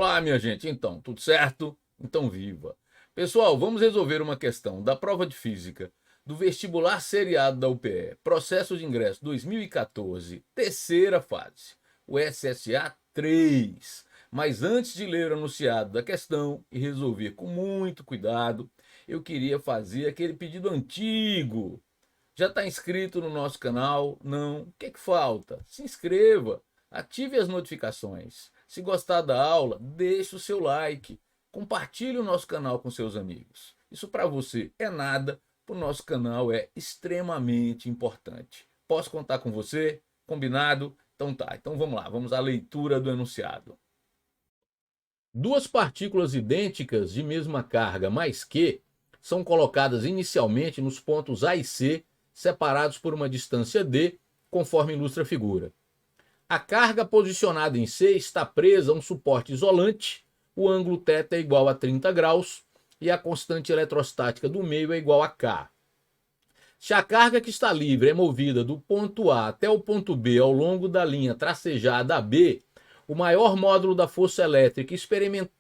Olá, minha gente. Então, tudo certo? Então, viva. Pessoal, vamos resolver uma questão da prova de física do vestibular seriado da UPE, processo de ingresso 2014, terceira fase, o SSA 3. Mas antes de ler o enunciado da questão e resolver com muito cuidado, eu queria fazer aquele pedido antigo. Já está inscrito no nosso canal? Não? O que falta? Se inscreva, ative as notificações. Se gostar da aula, deixe o seu like. Compartilhe o nosso canal com seus amigos. Isso para você é nada, para o nosso canal é extremamente importante. Posso contar com você? Combinado? Então tá, então vamos lá, vamos à leitura do enunciado. Duas partículas idênticas de mesma carga mais Q são colocadas inicialmente nos pontos A e C, separados por uma distância d, conforme ilustra a figura. A carga posicionada em C está presa a um suporte isolante, o ângulo θ é igual a 30 graus e a constante eletrostática do meio é igual a K. Se a carga que está livre é movida do ponto A até o ponto B ao longo da linha tracejada AB, o maior módulo da força elétrica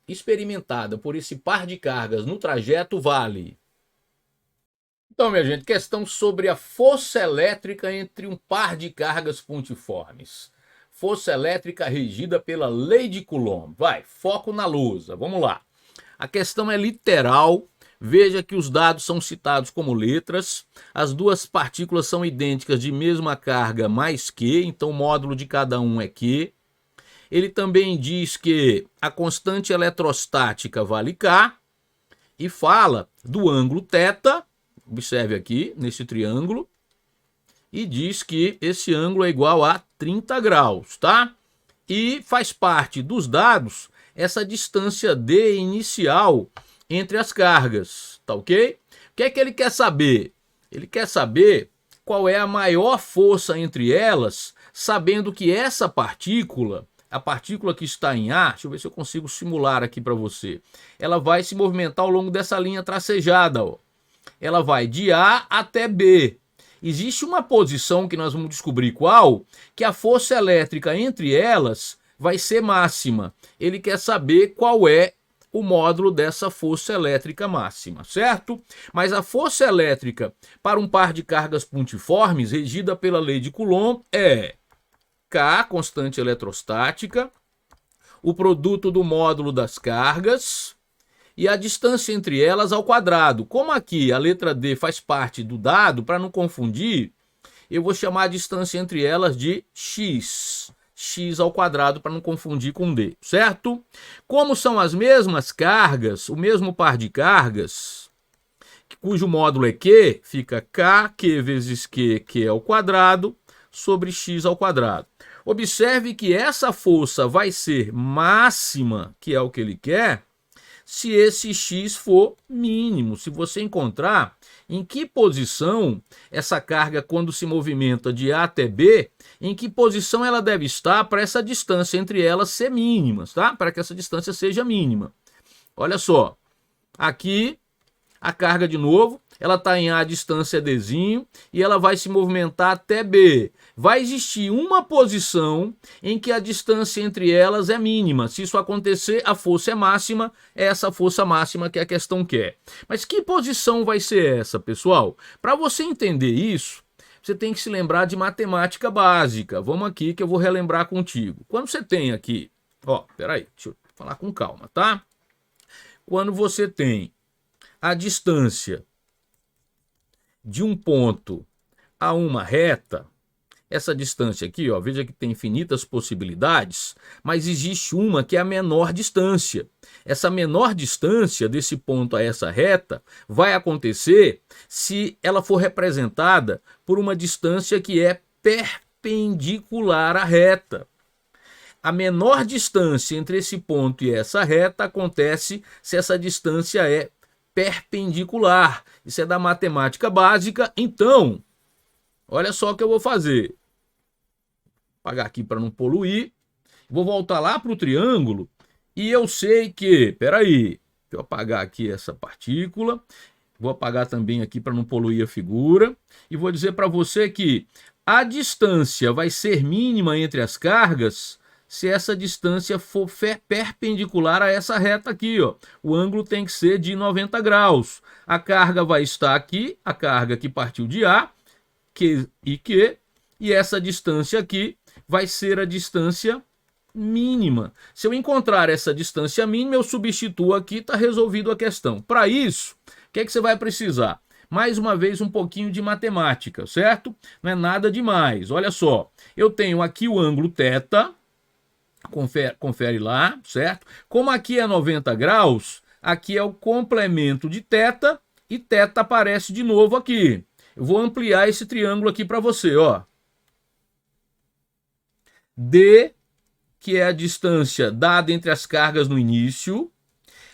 experimentada por esse par de cargas no trajeto vale. Então, minha gente, questão sobre a força elétrica entre um par de cargas pontiformes. Força elétrica regida pela lei de Coulomb. Vai, foco na lousa, vamos lá. A questão é literal. Veja que os dados são citados como letras. As duas partículas são idênticas de mesma carga mais Q, então o módulo de cada um é Q. Ele também diz que a constante eletrostática vale K e fala do ângulo θ. Observe aqui, nesse triângulo, e diz que esse ângulo é igual a 30 graus, tá? E faz parte dos dados essa distância d inicial entre as cargas, tá ok? O que é que ele quer saber? Ele quer saber qual é a maior força entre elas, sabendo que essa partícula, a partícula que está em A, deixa eu ver se eu consigo simular aqui para você, ela vai se movimentar ao longo dessa linha tracejada, ó. Ela vai de A até B. Existe uma posição que nós vamos descobrir qual, que a força elétrica entre elas vai ser máxima. Ele quer saber qual é o módulo dessa força elétrica máxima, certo? Mas a força elétrica para um par de cargas pontiformes, regida pela lei de Coulomb, é K, constante eletrostática, o produto do módulo das cargas e a distância entre elas ao quadrado. Como aqui a letra D faz parte do dado, para não confundir, eu vou chamar a distância entre elas de x. X ao quadrado para não confundir com D, certo? Como são as mesmas cargas, o mesmo par de cargas, cujo módulo é Q, fica K, Q vezes Q, Q ao quadrado, sobre x ao quadrado. Observe que essa força vai ser máxima, que é o que ele quer, se esse x for mínimo, se você encontrar em que posição essa carga, quando se movimenta de A até B, em que posição ela deve estar para essa distância entre elas ser mínima, tá? Para que essa distância seja mínima. Olha só, aqui a carga de novo, ela está em A, a distância é Dzinho, e ela vai se movimentar até B. Vai existir uma posição em que a distância entre elas é mínima. Se isso acontecer, a força é máxima, é essa força máxima que a questão quer. Mas que posição vai ser essa, pessoal? Para você entender isso, você tem que se lembrar de matemática básica. Vamos aqui que eu vou relembrar contigo. Quando você tem aqui, ó, peraí, deixa eu falar com calma, tá? Quando você tem a distância de um ponto a uma reta, essa distância aqui, ó, veja que tem infinitas possibilidades, mas existe uma que é a menor distância. Essa menor distância desse ponto a essa reta vai acontecer se ela for representada por uma distância que é perpendicular à reta. A menor distância entre esse ponto e essa reta acontece se essa distância é perpendicular. Isso é da matemática básica. Então, olha só o que eu vou fazer. Vou apagar aqui para não poluir. Vou voltar lá para o triângulo. E eu sei que, peraí, deixa eu apagar aqui essa partícula. Vou apagar também aqui para não poluir a figura. E vou dizer para você que a distância vai ser mínima entre as cargas se essa distância for perpendicular a essa reta aqui, ó. O ângulo tem que ser de 90 graus. A carga vai estar aqui, a carga que partiu de A, Q e Q, e essa distância aqui vai ser a distância mínima. Se eu encontrar essa distância mínima, eu substituo aqui, está resolvido a questão. Para isso, o que é que você vai precisar? Mais uma vez, um pouquinho de matemática, certo? Não é nada demais. Olha só, eu tenho aqui o ângulo θ, confere lá, certo? Como aqui é 90 graus, aqui é o complemento de θ, e θ aparece de novo aqui. Eu vou ampliar esse triângulo aqui para você, ó. D, que é a distância dada entre as cargas no início,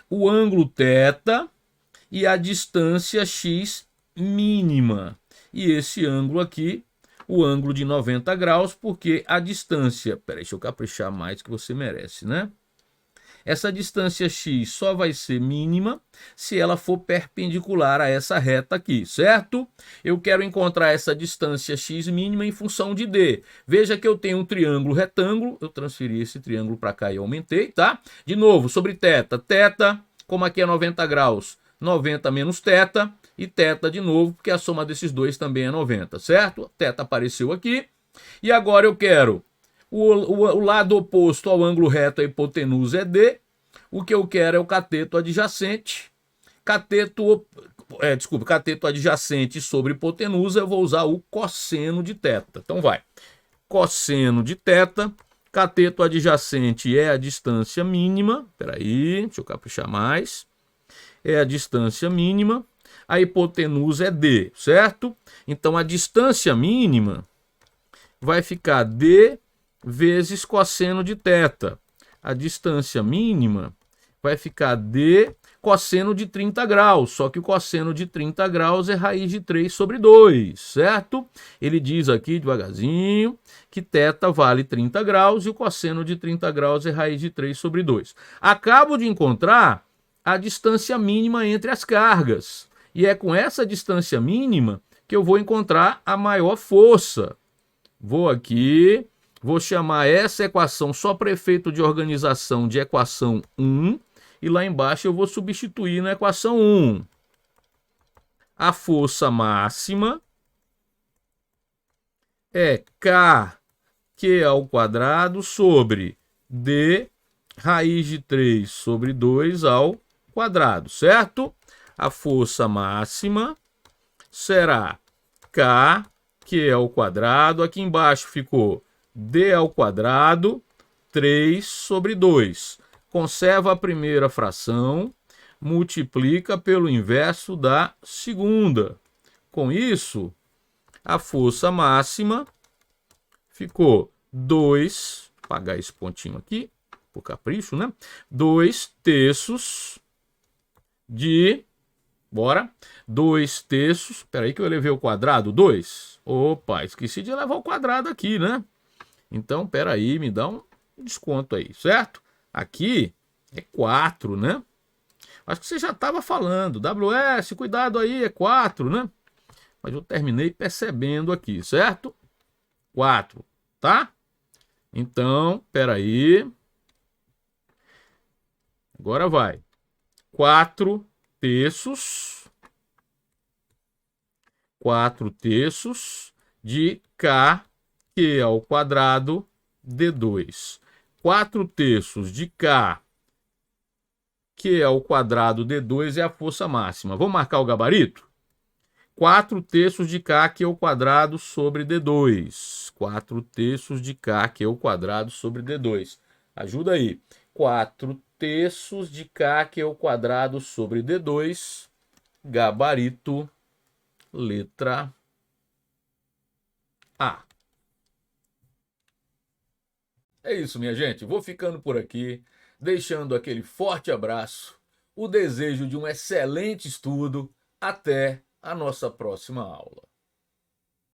o ângulo θ e a distância x mínima. E esse ângulo aqui, o ângulo de 90 graus, porque a distância... Peraí, deixa eu caprichar mais que você merece, né? Essa distância x só vai ser mínima se ela for perpendicular a essa reta aqui, certo? Eu quero encontrar essa distância x mínima em função de d. Veja que eu tenho um triângulo retângulo, eu transferi esse triângulo para cá e aumentei, tá? De novo, sobre θ. θ, como aqui é 90 graus, 90 menos θ, e θ de novo, porque a soma desses dois também é 90, certo? θ apareceu aqui. E agora eu quero o lado oposto ao ângulo reto, a hipotenusa é D. O que eu quero é o cateto adjacente. Cateto adjacente sobre hipotenusa, eu vou usar o cosseno de θ. Então vai. Cosseno de θ. Cateto adjacente é a distância mínima. Espera aí, deixa eu caprichar mais. É a distância mínima. A hipotenusa é D, certo? Então a distância mínima vai ficar D vezes cosseno de θ. A distância mínima vai ficar D cosseno de 30 graus, só que o cosseno de 30 graus é raiz de 3 sobre 2, certo? Ele diz aqui, devagarzinho, que θ vale 30 graus e o cosseno de 30 graus é raiz de 3 sobre 2. Acabo de encontrar a distância mínima entre as cargas, e é com essa distância mínima que eu vou encontrar a maior força. Vou aqui... Vou chamar essa equação só para efeito de organização de equação 1. E lá embaixo eu vou substituir na equação 1. A força máxima é Kq ao quadrado sobre D raiz de 3 sobre 2 ao quadrado, certo? A força máxima será Kq ao quadrado. Aqui embaixo ficou D ao quadrado, 3 sobre 2. Conserva a primeira fração, multiplica pelo inverso da segunda. Com isso, a força máxima ficou 2, vou apagar esse pontinho aqui, por capricho, né? 2 terços de... Bora. 2 terços... Espera aí que eu elevei o quadrado, 2. Opa, esqueci de levar o quadrado aqui, né? Então, peraí, me dá um desconto aí, certo? Aqui é 4, né? Acho que você já estava falando. WS, cuidado aí, é 4, né? Mas eu terminei percebendo aqui, certo? 4, tá? Então, peraí. Agora vai. 4 terços. 4 terços de K Q ao quadrado D2. 4 terços de K Q ao quadrado D2 é a força máxima. Vamos marcar o gabarito? 4 terços de K Q ao quadrado sobre D2. 4 terços de K Q ao quadrado sobre D2. Ajuda aí. 4 terços de K Q ao quadrado sobre D2. Gabarito, letra A. É isso, minha gente. Vou ficando por aqui, deixando aquele forte abraço, o desejo de um excelente estudo. Até a nossa próxima aula.